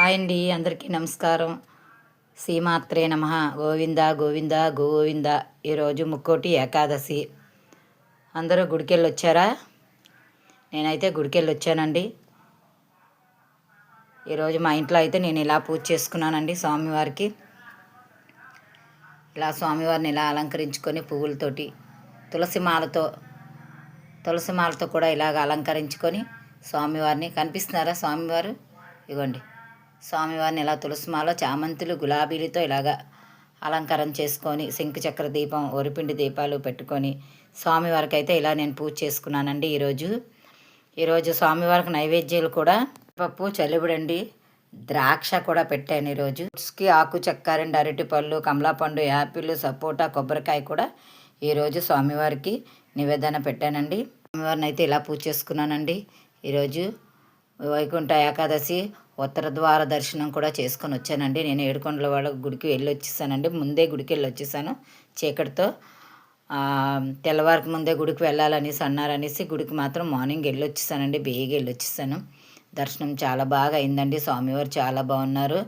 Hi అండి, అందరికీ నమస్కారం. శ్రీమాత్రే నమః. గోవింద గోవింద గోవింద. ఈరోజు ముక్కోటి ఏకాదశి. అందరూ గుడికెళ్ళి వచ్చారా? నేనైతే గుడికెళ్ళి వచ్చానండి. ఈరోజు మా ఇంట్లో అయితే నేను ఇలా పూజ చేసుకున్నానండి. స్వామివారికి ఇలా స్వామివారిని ఇలా అలంకరించుకొని పువ్వులతోటి తులసి మాలతో కూడా ఇలాగ అలంకరించుకొని స్వామివారిని కనిపిస్తున్నారా? స్వామివారు ఇగోండి. స్వామివారిని ఇలా తులసిమాల చామంతులు గులాబీలతో ఇలాగా అలంకారం చేసుకొని శంకుచక్ర దీపం ఒరిపిండి దీపాలు పెట్టుకొని స్వామివారికి అయితే ఇలా నేను పూజ చేసుకున్నానండి. ఈరోజు స్వామివారికి నైవేద్యాలు కూడా పప్పు చలిబుడండి, ద్రాక్ష కూడా పెట్టాను. ఈరోజుకి ఆకు చెక్కారండి, అరటిపళ్ళు, కమలాపండు, యాపిల్, సపోటా, కొబ్బరికాయ కూడా ఈరోజు స్వామివారికి నివేదన పెట్టానండి. స్వామివారిని అయితే ఇలా పూజ చేసుకున్నానండి. ఈరోజు వైకుంఠ ఏకాదశి ఉత్తర ద్వార దర్శనం కూడా చేసుకొని వచ్చానండి. నేను ఏడుకొండల వాళ్ళ గుడికి వెళ్ళి వచ్చేసానండి. ముందే గుడికి వెళ్ళి వచ్చేసాను. చీకటితో తెల్లవారికి ముందే గుడికి వెళ్ళాలనేసి అన్నారనేసి గుడికి మాత్రం మార్నింగ్ వెళ్ళి వచ్చేసానండి. బేగా వెళ్ళి వచ్చేసాను. దర్శనం చాలా బాగా అయిందండి. స్వామివారు చాలా బాగున్నారు.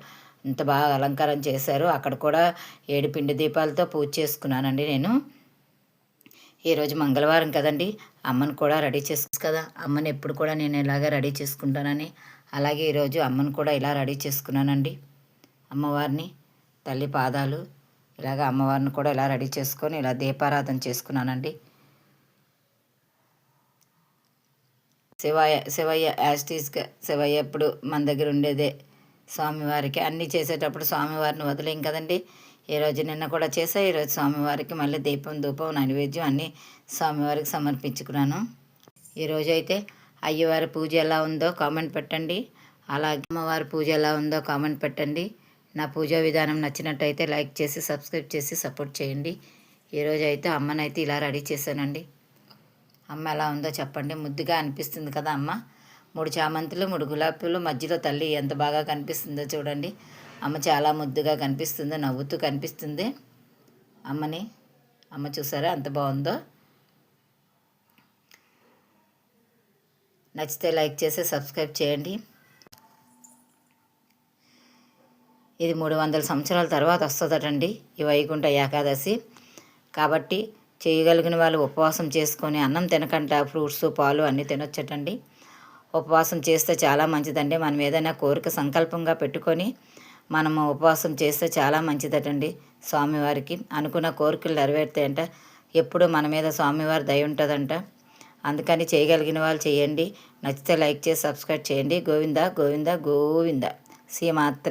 ఇంత బాగా అలంకారం చేశారు. అక్కడ కూడా 7 పిండి దీపాలతో పూజ చేసుకున్నానండి. నేను ఈరోజు మంగళవారం కదండి, అమ్మను కూడా రెడీ కదా. అమ్మని ఎప్పుడు కూడా నేను ఇలాగ రెడీ చేసుకుంటానని, అలాగే ఈరోజు అమ్మను కూడా ఇలా రెడీ చేసుకున్నానండి. అమ్మవారిని తల్లి పాదాలు ఇలాగ అమ్మవారిని కూడా ఇలా రెడీ చేసుకొని ఇలా దీపారాధన చేసుకున్నానండి. శివయ్య యాస్టీస్గా శివయ్య ఎప్పుడు మన దగ్గర ఉండేదే. స్వామివారికి అన్నీ చేసేటప్పుడు స్వామివారిని వదిలేం కదండి. ఈరోజు నిన్న కూడా చేసా. ఈరోజు స్వామివారికి మళ్ళీ దీపం ధూపం నైవేద్యం అన్నీ స్వామివారికి సమర్పించుకున్నాను. ఈరోజు అయితే అయ్యవారి పూజ ఎలా ఉందో కామెంట్ పెట్టండి. అలాగే అమ్మవారి పూజ ఎలా ఉందో కామెంట్ పెట్టండి. నా పూజా విధానం నచ్చినట్టయితే లైక్ చేసి సబ్స్క్రైబ్ చేసి సపోర్ట్ చేయండి. ఈరోజు అయితే అమ్మనైతే ఇలా రెడీ చేశానండి. అమ్మ ఎలా ఉందో చెప్పండి. ముద్దుగా అనిపిస్తుంది కదా అమ్మ. 3 చామంతులు 3 గులాబీలు మధ్యలో తల్లి ఎంత బాగా కనిపిస్తుందో చూడండి. అమ్మ చాలా ముద్దుగా కనిపిస్తుంది, నవ్వుతూ కనిపిస్తుంది అమ్మ చూసారా ఎంత బాగుందో. నచ్చితే లైక్ చేసి సబ్స్క్రైబ్ చేయండి. ఇది 300 సంవత్సరాల తర్వాత వస్తుందటండి ఈ వైకుంఠ ఏకాదశి. కాబట్టి చేయగలిగిన వాళ్ళు ఉపవాసం చేసుకొని అన్నం తినకుండా ఫ్రూట్స్ పాలు అన్నీ తినొచ్చటండి. ఉపవాసం చేస్తే చాలా మంచిదండి. మనం ఏదైనా కోరిక సంకల్పంగా పెట్టుకొని మనము ఉపవాసం చేస్తే చాలా మంచిదటండి. స్వామివారికి అనుకున్న కోరికలు నెరవేరుతాయంట. ఎప్పుడు మన మీద స్వామివారి దయ ఉంటుందంట. అందుకని చేయగలిగిన వాళ్ళు చేయండి. నచ్చితే లైక్ చేసి సబ్స్క్రైబ్ చేయండి. గోవింద గోవింద గోవింద. శ్రీమాత్రే.